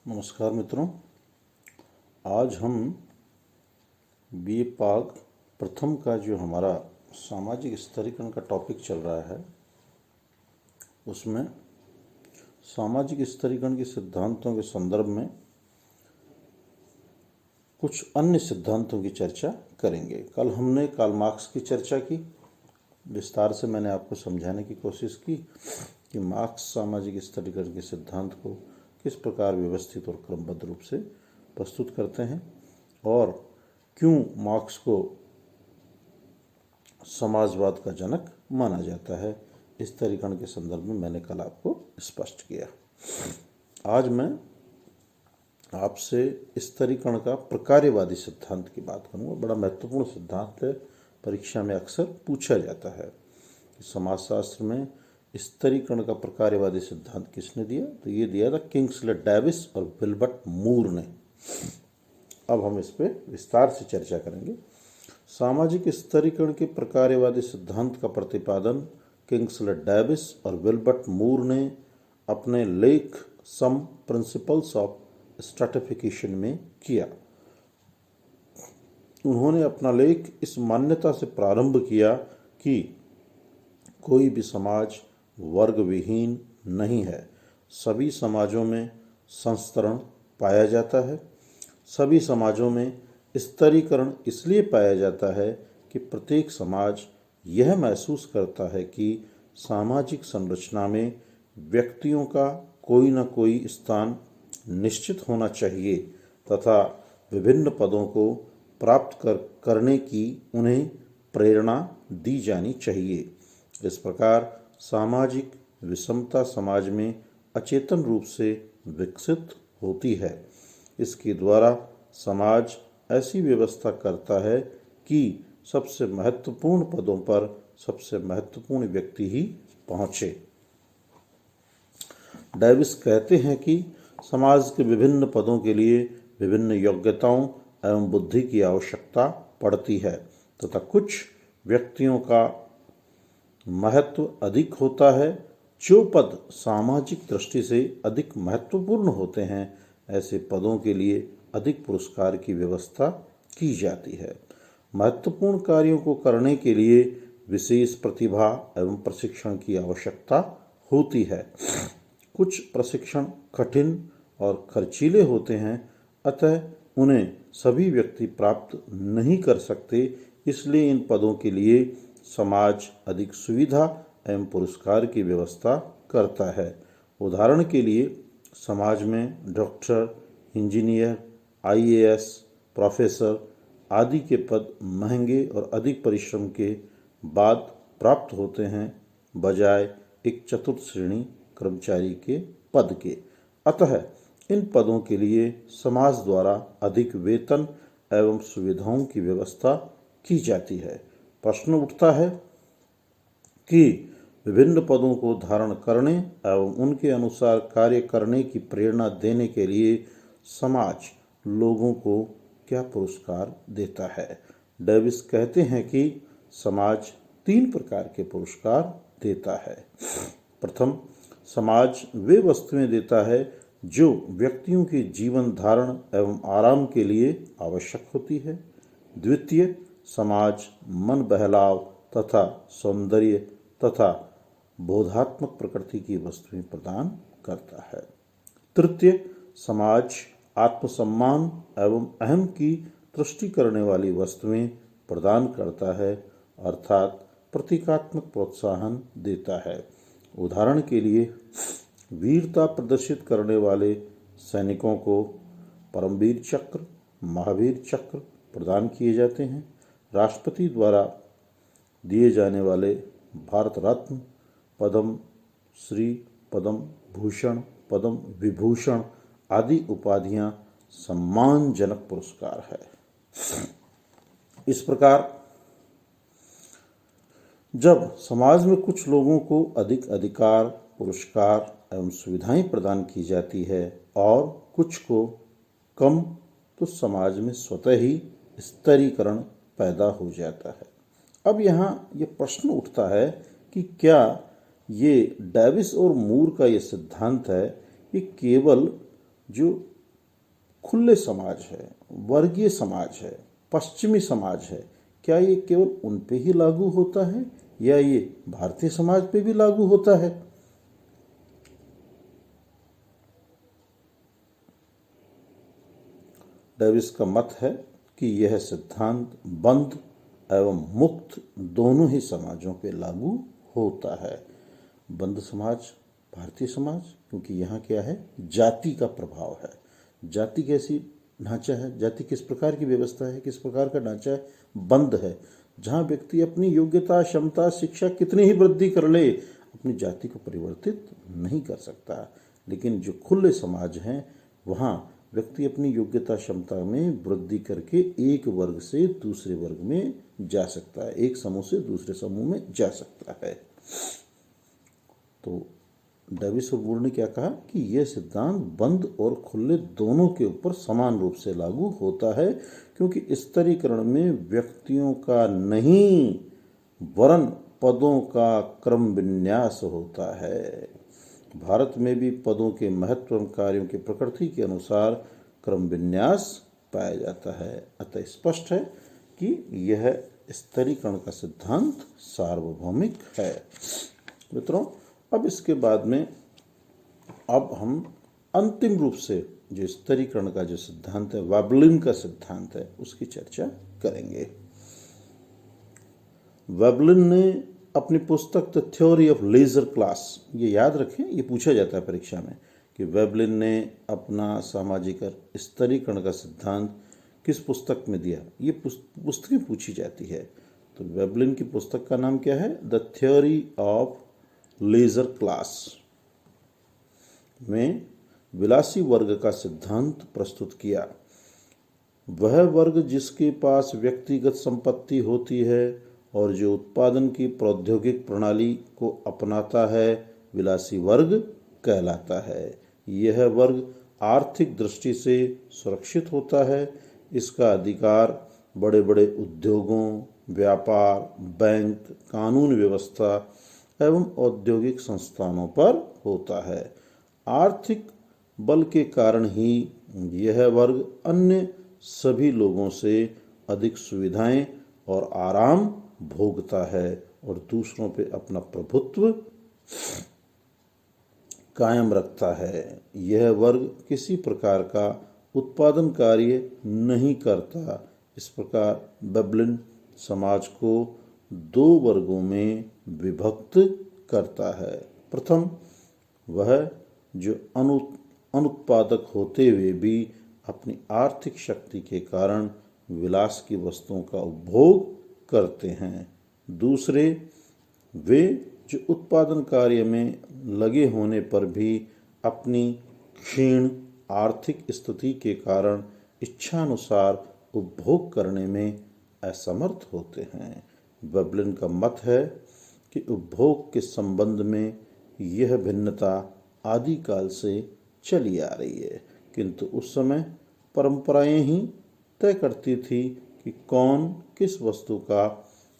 नमस्कार मित्रों। आज हम बीए पाग प्रथम का जो हमारा सामाजिक स्तरीकरण का टॉपिक चल रहा है उसमें सामाजिक स्तरीकरण के सिद्धांतों के संदर्भ में कुछ अन्य सिद्धांतों की चर्चा करेंगे। कल हमने कार्ल मार्क्स की चर्चा की, विस्तार से मैंने आपको समझाने की कोशिश की कि मार्क्स सामाजिक स्तरीकरण के सिद्धांत को किस प्रकार व्यवस्थित और क्रमबद्ध रूप से प्रस्तुत करते हैं और क्यों मार्क्स को समाजवाद का जनक माना जाता है। स्तरीकरण के संदर्भ में मैंने कल आपको स्पष्ट किया। आज मैं आपसे स्तरीकरण का प्रकार्यवादी सिद्धांत की बात करूंगा। बड़ा महत्वपूर्ण सिद्धांत है, परीक्षा में अक्सर पूछा जाता है कि समाजशास्त्र में स्तरीकरण का प्रकार्यवादी सिद्धांत किसने दिया। तो ये दिया था किंग्सले डेविस और विल्बर्ट मूर ने। अब हम इस पर विस्तार से चर्चा करेंगे। सामाजिक स्तरीकरण के प्रकार्यवादी सिद्धांत का प्रतिपादन किंग्सले डेविस और विल्बर्ट मूर ने अपने लेख सम प्रिंसिपल्स ऑफ स्ट्रैटिफिकेशन में किया। उन्होंने अपना लेख इस मान्यता से प्रारंभ किया कि कोई भी समाज वर्ग विहीन नहीं है। सभी समाजों में संस्तरण पाया जाता है। सभी समाजों में स्तरीकरण इसलिए पाया जाता है कि प्रत्येक समाज यह महसूस करता है कि सामाजिक संरचना में व्यक्तियों का कोई न कोई स्थान निश्चित होना चाहिए तथा विभिन्न पदों को प्राप्त करने की उन्हें प्रेरणा दी जानी चाहिए। इस प्रकार सामाजिक विषमता समाज में अचेतन रूप से विकसित होती है। इसके द्वारा समाज ऐसी व्यवस्था करता है कि सबसे महत्वपूर्ण पदों पर सबसे महत्वपूर्ण व्यक्ति ही पहुँचे। डेविस कहते हैं कि समाज के विभिन्न पदों के लिए विभिन्न योग्यताओं एवं बुद्धि की आवश्यकता पड़ती है तथा कुछ व्यक्तियों का महत्व अधिक होता है। जो पद सामाजिक दृष्टि से अधिक महत्वपूर्ण होते हैं ऐसे पदों के लिए अधिक पुरस्कार की व्यवस्था की जाती है। महत्वपूर्ण कार्यों को करने के लिए विशेष प्रतिभा एवं प्रशिक्षण की आवश्यकता होती है। कुछ प्रशिक्षण कठिन और खर्चीले होते हैं, अतः उन्हें सभी व्यक्ति प्राप्त नहीं कर सकते। इसलिए इन पदों के लिए समाज अधिक सुविधा एवं पुरस्कार की व्यवस्था करता है। उदाहरण के लिए समाज में डॉक्टर, इंजीनियर, आईएएस, प्रोफेसर आदि के पद महंगे और अधिक परिश्रम के बाद प्राप्त होते हैं बजाय एक चतुर्थ श्रेणी कर्मचारी के पद के। अतः इन पदों के लिए समाज द्वारा अधिक वेतन एवं सुविधाओं की व्यवस्था की जाती है। प्रश्न उठता है कि विभिन्न पदों को धारण करने एवं उनके अनुसार कार्य करने की प्रेरणा देने के लिए समाज लोगों को क्या पुरस्कार देता है। डेविस कहते हैं कि समाज 3 प्रकार के पुरस्कार देता है। प्रथम, समाज वे वस्तुएं देता है जो व्यक्तियों के जीवन धारण एवं आराम के लिए आवश्यक होती है। द्वितीय, समाज मन बहलाव तथा सौंदर्य तथा बोधात्मक प्रकृति की वस्तुएं प्रदान करता है। तृतीय, समाज आत्मसम्मान एवं अहम की तुष्टि करने वाली वस्तुएं प्रदान करता है, अर्थात प्रतीकात्मक प्रोत्साहन देता है। उदाहरण के लिए वीरता प्रदर्शित करने वाले सैनिकों को परमवीर चक्र, महावीर चक्र प्रदान किए जाते हैं। राष्ट्रपति द्वारा दिए जाने वाले भारत रत्न, पद्म श्री, पद्म भूषण, पद्म विभूषण आदि उपाधियां सम्मानजनक पुरस्कार है। इस प्रकार जब समाज में कुछ लोगों को अधिक अधिकार, पुरस्कार एवं सुविधाएं प्रदान की जाती है और कुछ को कम, तो समाज में स्वतः ही स्तरीकरण पैदा हो जाता है। अब यहाँ ये प्रश्न उठता है कि क्या ये डेविस और मूर का ये सिद्धांत है, ये केवल जो खुले समाज है, वर्गीय समाज है, पश्चिमी समाज है, क्या ये केवल उन पे ही लागू होता है या ये भारतीय समाज पे भी लागू होता है? डेविस का मत है कि यह सिद्धांत बंद एवं मुक्त दोनों ही समाजों पे लागू होता है। बंद समाज, भारतीय समाज, क्योंकि यहाँ क्या है, जाति का प्रभाव है। जाति कैसी ढांचा है, जाति किस प्रकार की व्यवस्था है, किस प्रकार का ढांचा है, बंद है। जहाँ व्यक्ति अपनी योग्यता, क्षमता, शिक्षा कितनी ही वृद्धि कर ले, अपनी जाति को परिवर्तित नहीं कर सकता। लेकिन जो खुले समाज हैं, वहाँ व्यक्ति अपनी योग्यता, क्षमता में वृद्धि करके एक वर्ग से दूसरे वर्ग में जा सकता है, एक समूह से दूसरे समूह में जा सकता है। तो डेविस और वुड ने क्या कहा कि यह सिद्धांत बंद और खुले दोनों के ऊपर समान रूप से लागू होता है, क्योंकि स्तरीकरण में व्यक्तियों का नहीं वरन पदों का क्रम विन्यास होता है। भारत में भी पदों के महत्व एवं कार्यों की प्रकृति के अनुसार क्रम विन्यास पाया जाता है। अतः स्पष्ट है कि यह स्तरीकरण का सिद्धांत सार्वभौमिक है। मित्रों, अब इसके बाद में अब हम अंतिम रूप से जो स्तरीकरण का जो सिद्धांत है, वेबलिन का सिद्धांत है, उसकी चर्चा करेंगे। वेबलिन ने अपनी पुस्तक the theory of leisure class, ये याद रखें, ये पूछा जाता है परीक्षा में कि वेबलिन ने अपना सामाजिक स्तरीकरण का सिद्धांत किस पुस्तक में दिया। ये पुस्तकें पूछी जाती है। तो वेबलिन की पुस्तक का नाम क्या है? The theory of leisure class में विलासी वर्ग का सिद्धांत प्रस्तुत किया। वह वर्ग जिसके पास व्यक्तिगत संपत्ति होती है और जो उत्पादन की प्रौद्योगिक प्रणाली को अपनाता है, विलासी वर्ग कहलाता है। यह वर्ग आर्थिक दृष्टि से सुरक्षित होता है। इसका अधिकार बड़े बड़े उद्योगों, व्यापार, बैंक, कानून व्यवस्था एवं औद्योगिक संस्थानों पर होता है। आर्थिक बल के कारण ही यह वर्ग अन्य सभी लोगों से अधिक सुविधाएं और आराम भोगता है और दूसरों पे अपना प्रभुत्व कायम रखता है। यह वर्ग किसी प्रकार का उत्पादन कार्य नहीं करता। इस प्रकार वेबलिन समाज को दो वर्गों में विभक्त करता है। प्रथम, वह जो अनुत्पादक होते हुए भी अपनी आर्थिक शक्ति के कारण विलास की वस्तुओं का उपभोग करते हैं। दूसरे, वे जो उत्पादन कार्य में लगे होने पर भी अपनी क्षीण आर्थिक स्थिति के कारण इच्छानुसार उपभोग करने में असमर्थ होते हैं। वेबलिन का मत है कि उपभोग के संबंध में यह भिन्नता आदिकाल से चली आ रही है, किंतु उस समय परंपराएं ही तय करती थी कि कौन किस वस्तु का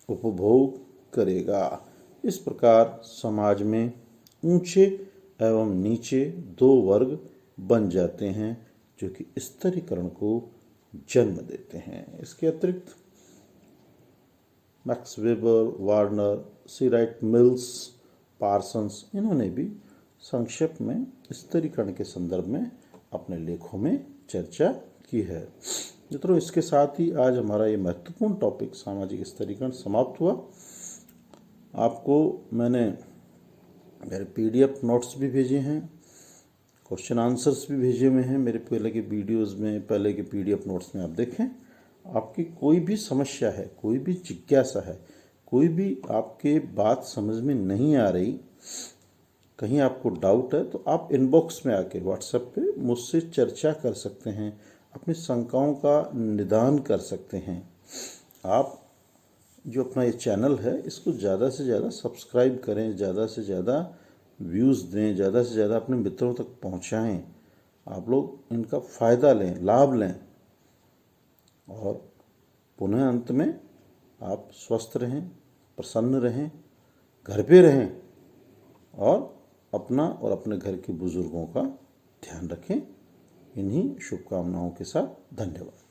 उपभोग करेगा। इस प्रकार समाज में ऊंचे एवं नीचे दो वर्ग बन जाते हैं, जो कि स्तरीकरण को जन्म देते हैं। इसके अतिरिक्त मैक्स वेबर, वार्नर, सी राइट मिल्स, पार्सन्स, इन्होंने भी संक्षेप में स्तरीकरण के संदर्भ में अपने लेखों में चर्चा की है। मित्रों, इसके साथ ही आज हमारा ये महत्वपूर्ण टॉपिक सामाजिक स्तरीकरण समाप्त हुआ। आपको मैंने मेरे पीडीएफ नोट्स भी भेजे हैं, क्वेश्चन आंसर्स भी भेजे हुए हैं मेरे पहले के वीडियोस में, पहले के पीडीएफ नोट्स में आप देखें। आपकी कोई भी समस्या है, कोई भी जिज्ञासा है, कोई भी आपके बात समझ में नहीं आ रही, कहीं आपको डाउट है, तो आप इनबॉक्स में आके व्हाट्सएप पे मुझसे चर्चा कर सकते हैं, अपनी शंकाओं का निदान कर सकते हैं। आप जो अपना ये चैनल है, इसको ज़्यादा से ज़्यादा सब्सक्राइब करें, ज़्यादा से ज़्यादा व्यूज़ दें, ज़्यादा से ज़्यादा अपने मित्रों तक पहुंचाएं। आप लोग इनका फ़ायदा लें, लाभ लें, और पुनः अंत में आप स्वस्थ रहें, प्रसन्न रहें, घर पे रहें और अपना और अपने घर के बुजुर्गों का ध्यान रखें। इन्हीं शुभकामनाओं के साथ धन्यवाद।